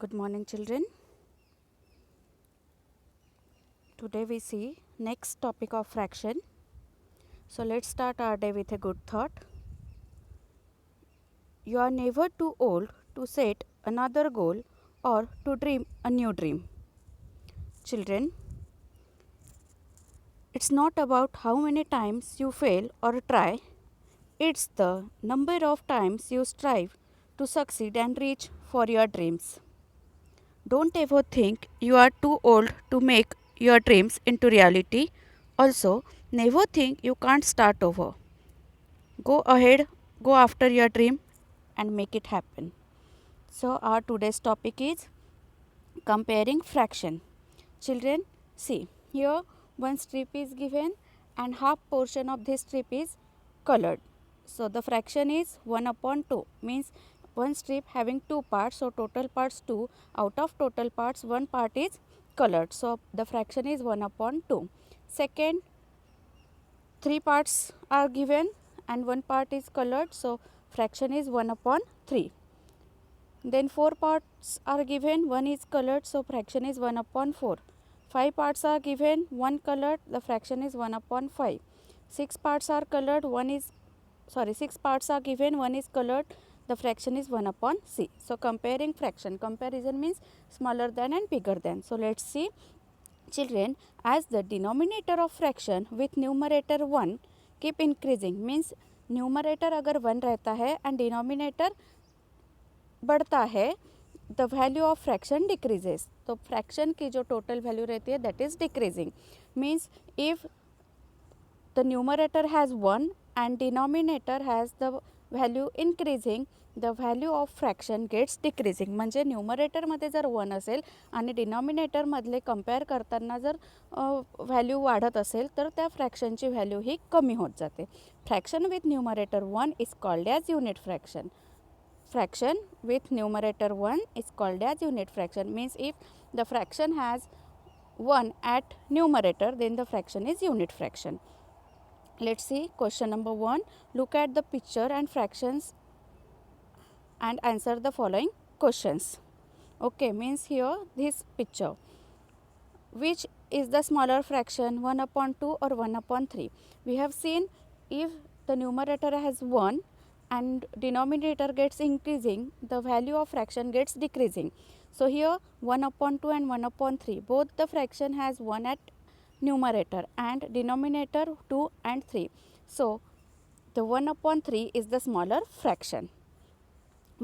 Good morning, children. Today we see next topic of fraction. So let's start our day with a good thought. You are never too old to set another goal or to dream a new dream. Children, it's not about how many times you fail or try. It's the number of times you strive to succeed and reach for your dreams. Don't ever think you are too old to make your dreams into reality. Also, never think you can't start over. Go ahead, go after your dream and make it happen. So, our today's topic is comparing fraction. Children, see here one strip is given and half portion of this strip is colored. So, the fraction is 1 upon 2 means one strip having two parts. So, total parts 2. Out of total parts, one part is colored. So, the fraction is 1 upon 2. Second, three parts are given and one part is colored. So, fraction is 1 upon 3. Then 4 parts are given, one is colored. So, fraction is 1 upon 4. 5 parts are given, one colored, the fraction is 1 upon 5. 6 parts are colored, 6 parts are given, one is colored, the fraction is 1 upon c. So, comparing fraction, comparison means smaller than and bigger than. So, let's see. Children, as the denominator of fraction with numerator 1 keep increasing means numerator अगर 1 रहता है and denominator बढ़ता है, the value of fraction decreases. तो fraction की जो total value रहती है that is decreasing. Means if the numerator has 1 and denominator has the value increasing, the value of fraction gets decreasing. म्हणजे न्यूमरेटरमध्ये जर 1 असेल आणि डिनॉमिनेटरमधले कंपेअर करताना जर व्हॅल्यू वाढत असेल तर त्या फ्रॅक्शनची व्हॅल्यू ही कमी होत जाते. Fraction with numerator 1 is called as unit fraction. Fraction with numerator 1 is called as unit fraction. Means if the fraction has 1 at numerator, then the fraction is unit fraction. Let's see question number 1. Look at the picture and fractions and answer the following questions. Okay, means here this picture. Which is the smaller fraction, 1 upon 2 or 1 upon 3? We have seen if the numerator has 1 and denominator gets increasing, the value of fraction gets decreasing. So, here 1 upon 2 and 1 upon 3, both the fraction has 1 at numerator and denominator 2 and 3. So, the 1 upon 3 is the smaller fraction.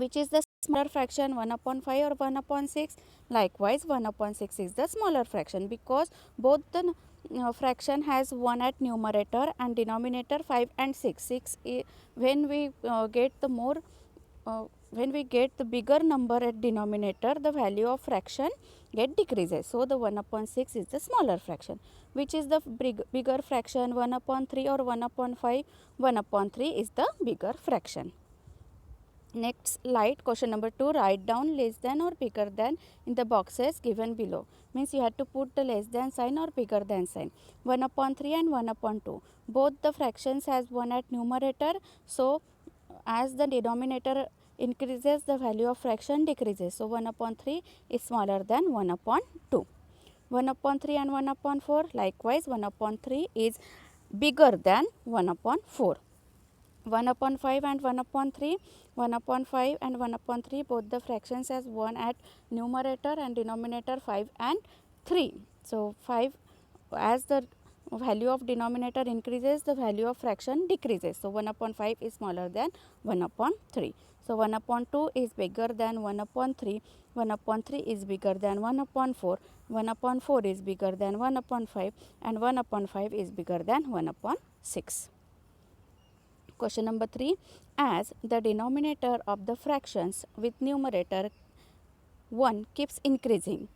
Which is the smaller fraction, 1 upon 5 or 1 upon 6? Likewise, 1 upon 6 is the smaller fraction because both the fraction has 1 at numerator and denominator 5 and 6. When we get the bigger number at denominator, the value of fraction get decreases. So, the 1 upon 6 is the smaller fraction. Which is the bigger fraction, 1 upon 3 or 1 upon 5? 1 upon 3 is the bigger fraction. Next slide, question number 2, write down less than or bigger than in the boxes given below. Means you have to put the less than sign or bigger than sign. 1 upon 3 and 1 upon 2. Both the fractions has 1 at numerator. So, as the denominator increases, the value of fraction decreases. So, 1 upon 3 is smaller than 1 upon 2. 1 upon 3 and 1 upon 4. Likewise, 1 upon 3 is bigger than 1 upon 4. 1 upon 5 and 1 upon 3, 1 upon 5 and 1 upon 3, both the fractions has 1 at numerator and denominator 5 and 3. So, 5, as the value of denominator increases, the value of fraction decreases. So, 1 upon 5 is smaller than 1 upon 3. So, 1 upon 2 is bigger than 1 upon 3, 1 upon 3 is bigger than 1 upon 4, 1 upon 4 is bigger than 1 upon 5 and 1 upon 5 is bigger than 1 upon 6. Question number 3. As the denominator of the fractions with numerator 1 keeps increasing,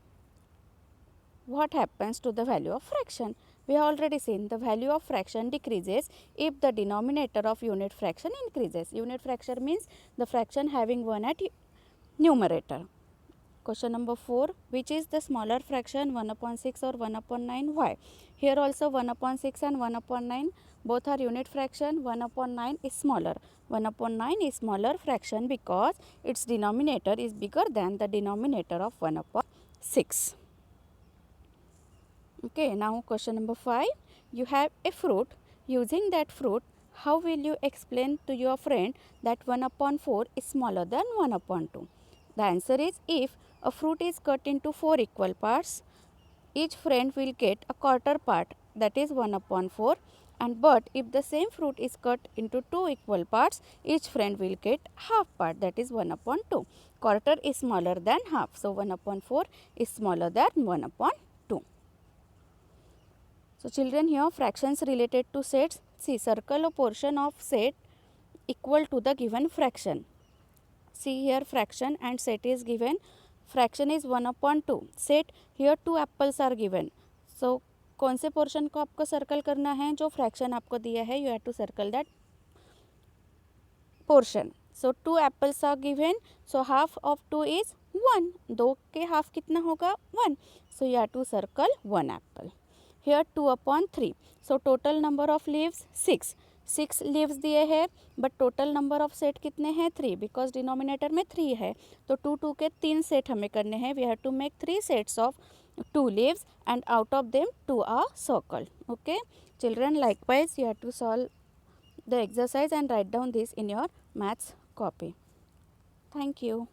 what happens to the value of fraction? We have already seen the value of fraction decreases if the denominator of unit fraction increases. Unit fraction means the fraction having 1 at numerator. Question number 4. Which is the smaller fraction, 1 upon 6 or 1 upon 9? Why? Here also 1 upon 6 and 1 upon 9 both are unit fraction. 1 upon 9 is smaller. 1 upon 9 is smaller fraction because its denominator is bigger than the denominator of 1 upon 6. Okay, now question number 5. You have a fruit. Using that fruit, how will you explain to your friend that 1 upon 4 is smaller than 1 upon 2? The answer is, if a fruit is cut into 4 equal parts, each friend will get a quarter part, that is 1 upon 4. But if the same fruit is cut into 2 equal parts, each friend will get half part, that is 1 upon 2. Quarter is smaller than half. So 1 upon 4 is smaller than 1 upon 2. So children, here fractions related to sets. See, circle a portion of set equal to the given fraction. See here, fraction and set is given. Fraction is 1 upon 2. Set, here 2 apples are given. So कौन से portion को आपको circle करना है? जो fraction आपको दिया है, you have to circle that portion. So 2 apples are given. So half of 2 is 1. 2 के half कितना होगा? 1. So you have to circle 1 apple. Here 2 upon 3. So total number of leaves 6. 6 leaves दिए हैं, but total number of set कितने हैं? 3, because denominator में 3 है. तो 2 2 के 3 set हमें करने हैं. We have to make 3 sets of 2 leaves and out of them 2 are circled. Okay, children, likewise you have to solve the exercise and write down this in your maths copy. Thank you.